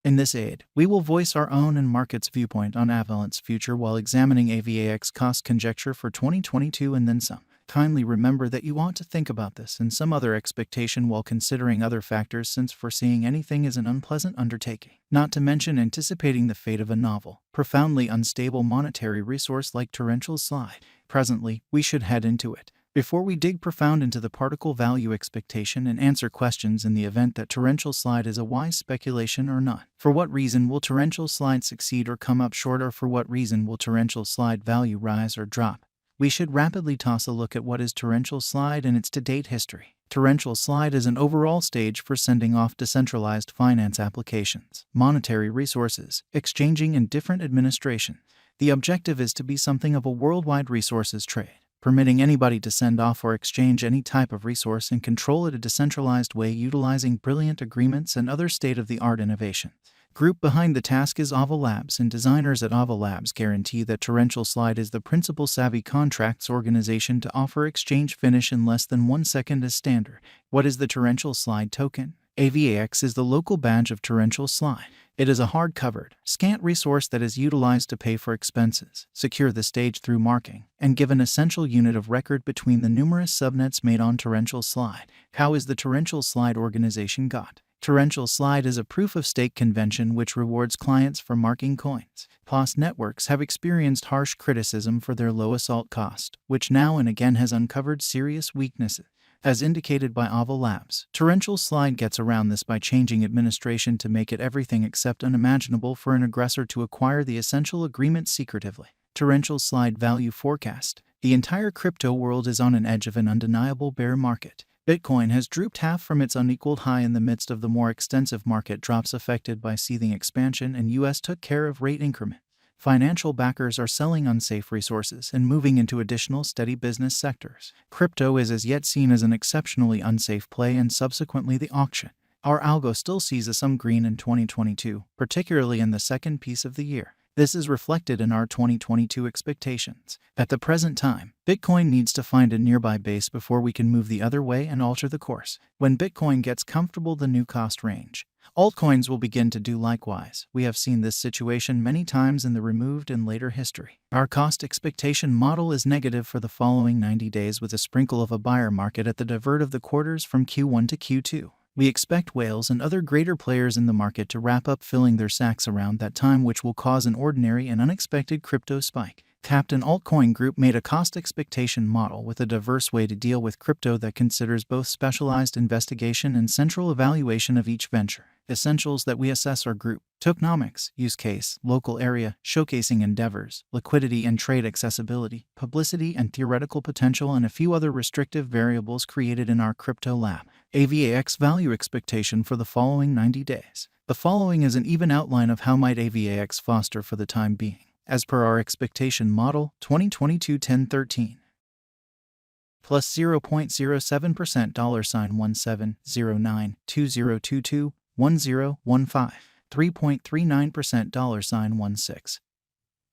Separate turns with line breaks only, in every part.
In this aid, we will voice our own and market's viewpoint on Avalanche's future while examining AVAX cost conjecture for 2022 and then some. Kindly remember that you want to think about this and some other expectation while considering other factors, since foreseeing anything is an unpleasant undertaking, not to mention anticipating the fate of a novel, profoundly unstable monetary resource like Torrential slide. Presently, we should head into it. Before we dig profound into the particle value expectation and answer questions in the event that Torrential slide is a wise speculation or not. For what reason will Torrential slide succeed or come up short, or for what reason will Torrential slide value rise or drop? We should rapidly toss a look at what is Torrential slide and its to-date history. Torrential slide is an overall stage for sending off decentralized finance applications, monetary resources, exchanging and different administration. The objective is to be something of a worldwide resources trade, permitting anybody to send off or exchange any type of resource and control it a decentralized way utilizing brilliant agreements and other state-of-the-art innovation. Group behind the task is Avalanche, and designers at Avalanche guarantee that Torrential slide is the principal savvy contracts organization to offer exchange finish in less than 1 second as standard. What is the Torrential slide token? AVAX is the local badge of Torrential slide. It is a hard-covered, scant resource that is utilized to pay for expenses, secure the stage through marking, and give an essential unit of record between the numerous subnets made on Torrential slide. How is the Torrential slide organization got? Torrential slide is a proof-of-stake convention which rewards clients for marking coins. POS networks have experienced harsh criticism for their low assault cost, which now and again has uncovered serious weaknesses. As indicated by Avalanche, Torrential slide gets around this by changing administration to make it everything except unimaginable for an aggressor to acquire the essential agreement secretively. Torrential slide value forecast. The entire crypto world is on an edge of an undeniable bear market. Bitcoin has drooped half from its unequaled high in the midst of the more extensive market drops affected by seething expansion, and US took care of rate increment. Financial backers are selling unsafe resources and moving into additional steady business sectors. Crypto is as yet seen as an exceptionally unsafe play, and subsequently the auction. Our algo still sees some green in 2022, particularly in the second piece of the year. This is reflected in our 2022 expectations. At the present time, Bitcoin needs to find a nearby base before we can move the other way and alter the course. When Bitcoin gets comfortable the new cost range, altcoins will begin to do likewise. We have seen this situation many times in the removed and later history. Our cost expectation model is negative for the following 90 days with a sprinkle of a buyer market at the divert of the quarters from Q1 to Q2. We expect whales and other greater players in the market to wrap up filling their sacks around that time, which will cause an ordinary and unexpected crypto spike. Captain Altcoin Group made a cost expectation model with a diverse way to deal with crypto that considers both specialized investigation and central evaluation of each venture. Essentials that we assess are group, tokenomics, use case, local area, showcasing endeavors, liquidity and trade accessibility, publicity and theoretical potential, and a few other restrictive variables created in our crypto lab. AVAX value expectation for the following 90 days. The following is an even outline of how might AVAX foster for the time being. As per our expectation model, 2022 1013 plus 0.07% $1709 2022 1015 3.39% $16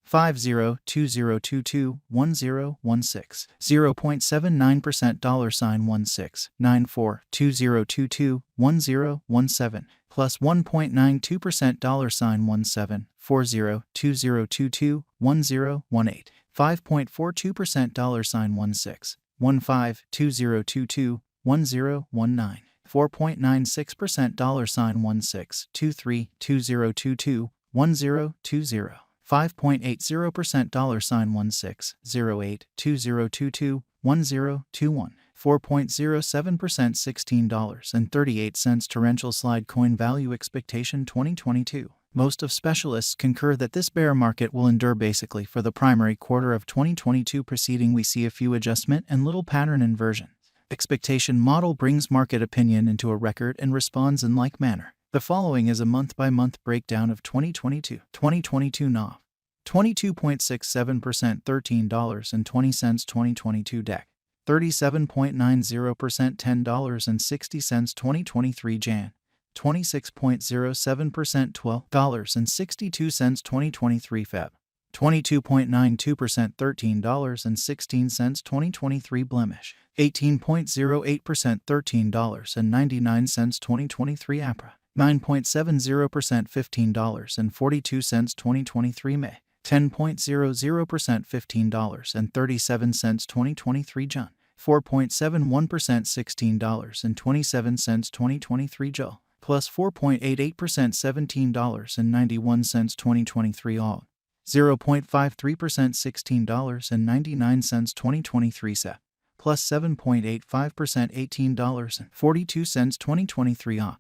502022 1016 0.79% $16 94 2022 1017 plus 1.92% $17 40 2022 1018 5.42% $16 15 2022 1019 4.96% $16 23 2022 1020 5.80% $16 08 2022 1021 4.07% $16.38 Torrential slide coin value expectation 2022. Most of specialists concur that this bear market will endure basically for the primary quarter of 2022. Preceding, we see a few adjustment and little pattern inversion. Expectation model brings market opinion into a record and responds in like manner. The following is a month-by-month breakdown of 2022. 2022 NAV. 22.67% $13.20 2022 DEC. 37.90% $10.60 2023 Jan. 26.07% $12.62 2023 Feb. 22.92% $13.16 2023 Blemish. 18.08% $13.99 2023 APRA. 9.70% $15.42 2023 May. 10.00% $15.37 2023 June. 4.71% $16.27 2023 July. Plus 4.88% $17.91 2023 Aug. 0.53% $16.99 2023 Sep. Plus 7.85% $18.42 2023 Aug.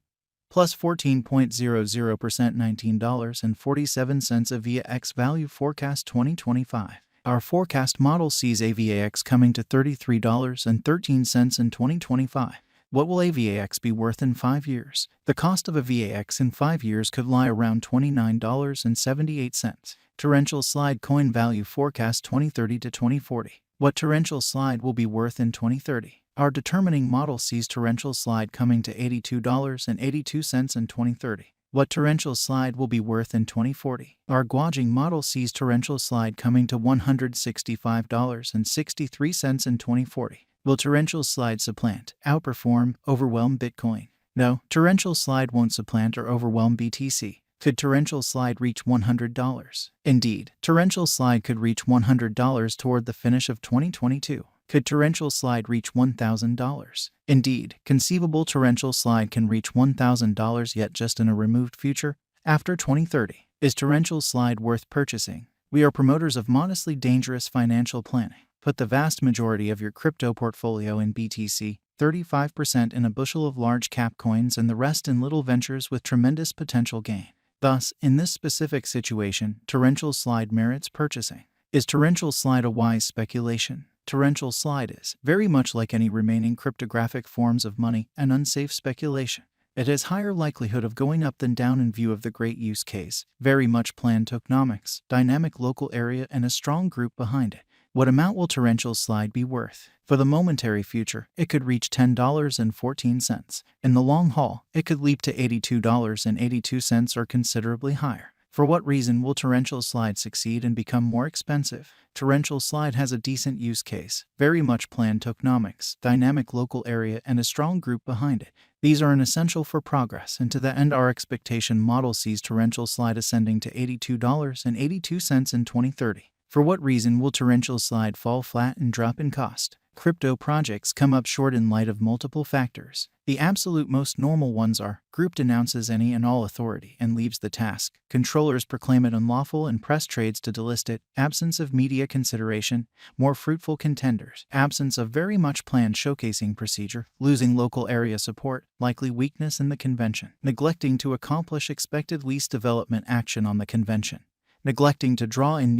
Plus 14.00% $19.47 AVAX value forecast 2025. Our forecast model sees AVAX coming to $33.13 in 2025. What will AVAX be worth in 5 years? The cost of a VAX in 5 years could lie around $29.78. Torrential slide coin value forecast 2030 to 2040. What Torrential slide will be worth in 2030? Our determining model sees Torrential slide coming to $82.82 in 2030. What Torrential slide will be worth in 2040? Our gauging model sees Torrential slide coming to $165.63 in 2040. Will Torrential slide supplant, outperform, overwhelm Bitcoin? No, Torrential slide won't supplant or overwhelm BTC. Could Torrential slide reach $100? Indeed, Torrential slide could reach $100 toward the finish of 2022. Could Torrential slide reach $1,000? Indeed, conceivable Torrential slide can reach $1,000 yet just in a removed future, after 2030. Is Torrential slide worth purchasing? We are promoters of modestly dangerous financial planning. Put the vast majority of your crypto portfolio in BTC, 35% in a bushel of large cap coins and the rest in little ventures with tremendous potential gain. Thus, in this specific situation, Torrential slide merits purchasing. Is Torrential slide a wise speculation? Torrential slide is, very much like any remaining cryptographic forms of money, an unsafe speculation. It has higher likelihood of going up than down in view of the great use case, very much planned tokenomics, dynamic local area and a strong group behind it. What amount will Torrential slide be worth? For the momentary future, it could reach $10.14. In the long haul, it could leap to $82.82 or considerably higher. For what reason will Torrential slide succeed and become more expensive? Torrential slide has a decent use case, very much planned tokenomics, dynamic local area and a strong group behind it. These are an essential for progress, and to that end our expectation model sees Torrential slide ascending to $82.82 in 2030. For what reason will Torrential slide fall flat and drop in cost? Crypto projects come up short in light of multiple factors. The absolute most normal ones are: group denounces any and all authority and leaves the task, controllers proclaim it unlawful and press trades to delist it, absence of media consideration, more fruitful contenders, absence of very much planned showcasing procedure, losing local area support, likely weakness in the convention, neglecting to accomplish expected least development action on the convention, neglecting to draw in